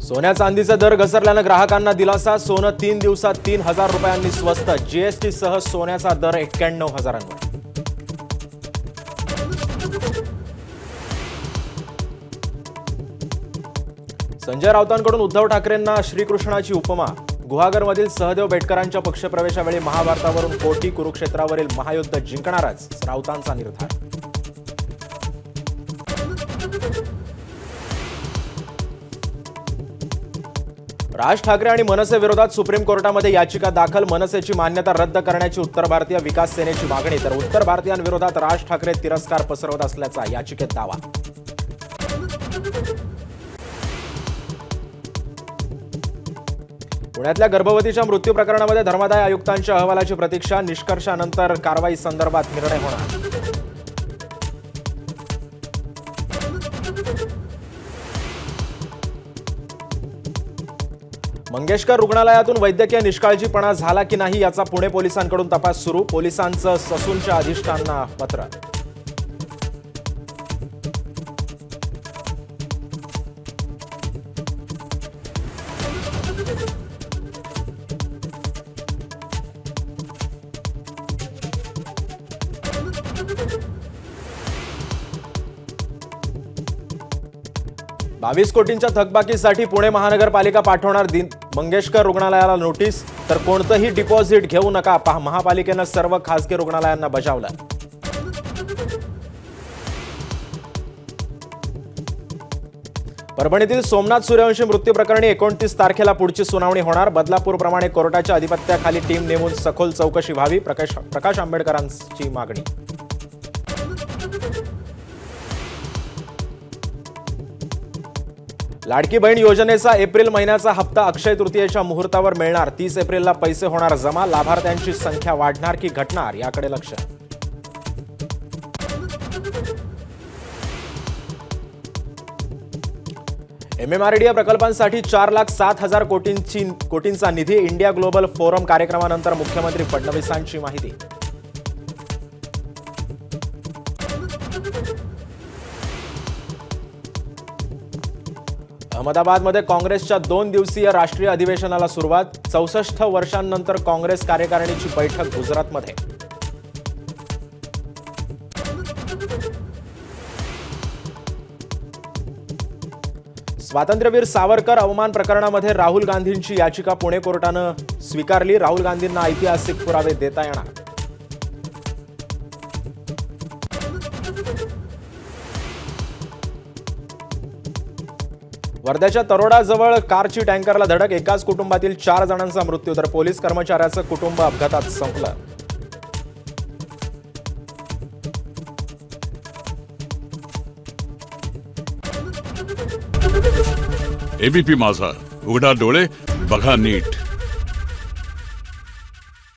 सोन्या चांदीचे दर घसरल्याने ग्राहकांना दिलासा. सोनं 3 दिवसात 3,000 रुपयांनी स्वस्त. जीएसटी सह सोन्याचा दर 91,000वर. संजय राऊतांकडून उद्धव ठाकरेंना श्रीकृष्णाची उपमा. गुहागरमधील सहदेव बेटकरांच्या पक्षप्रवेशावेळी महाभारतावरून कोठी कुरुक्षेत्रावरील महायुद्ध जिंकणारच राऊतांचा निर्धार. राज ठाकरे आणि मनसे विरोधात सुप्रीम कोर्टामध्ये याचिका दाखल. मनसेची मान्यता रद्द करण्याची उत्तर भारतीय विकास सेनेची मागणी, तर उत्तर भारतीयांविरोधात राज ठाकरे तिरस्कार पसरवत असल्याचा याचिकेत दावा. पुण्यातल्या गर्भवतीच्या मृत्यू प्रकरणामध्ये धर्मादाय आयुक्तांच्या अहवालाची प्रतीक्षा. निष्कर्षानंतर कारवाई संदर्भात निर्णय होणार. मंगेशकर रुग्णालयातून वैद्यकीय निष्काळजीपणा झाला की नाही याचा पुणे पोलिसांकडून तपास सुरू. पोलिसांचं ससूनच्या अधिष्ठानांना पत्र. बावीस कोटींच्या थकबाकीसाठी पुणे महानगरपालिका पाठवणार मंगेशकर रुग्णालयाला नोटीस. तर कोणतंही डिपॉझिट घेऊ नका, महापालिकेनं सर्व खासगी रुग्णालयांना बजावलं. परभणीतील सोमनाथ सूर्यवंशी मृत्यू प्रकरणी 29 तारखेला पुढची सुनावणी होणार. बदलापूरप्रमाणे कोर्टाच्या अधिपत्याखाली टीम नेमून सखोल चौकशी व्हावी, प्रकाश आंबेडकरांची मागणी. लाडकी बहीण योजनेचा एप्रिल महिन्याचा हप्ता अक्षय तृतीयेच्या मुहूर्तावर मिळणार. 30 एप्रिलला पैसे होणार जमा. लाभार्थ्यांची संख्या वाढणार की घटणार याकडे लक्ष. एमएमआरडीए प्रकल्पांसाठी 4,07,000 कोटींचा निधी. इंडिया ग्लोबल फोरम कार्यक्रमानंतर मुख्यमंत्री फडणवीसांची माहिती. अहमदाबादमध्ये काँग्रेसच्या 2 दिवसीय राष्ट्रीय अधिवेशनाला सुरुवात. 64 वर्षांनंतर काँग्रेस कार्यकारिणीची बैठक गुजरातमध्ये. स्वातंत्र्यवीर सावरकर अवमान प्रकरणामध्ये राहुल गांधींची याचिका पुणे कोर्टानं स्वीकारली. राहुल गांधींना ऐतिहासिक पुरावे देता येणार. वर्ध्याच्या तरोडाजवळ कारची टँकरला धडक. एकाच कुटुंबातील 4 जणांचा मृत्यू, तर पोलीस कर्मचाऱ्याचं कुटुंब अपघातात संपलं. एबीपी माझा, उघडा डोळे बघा नीट.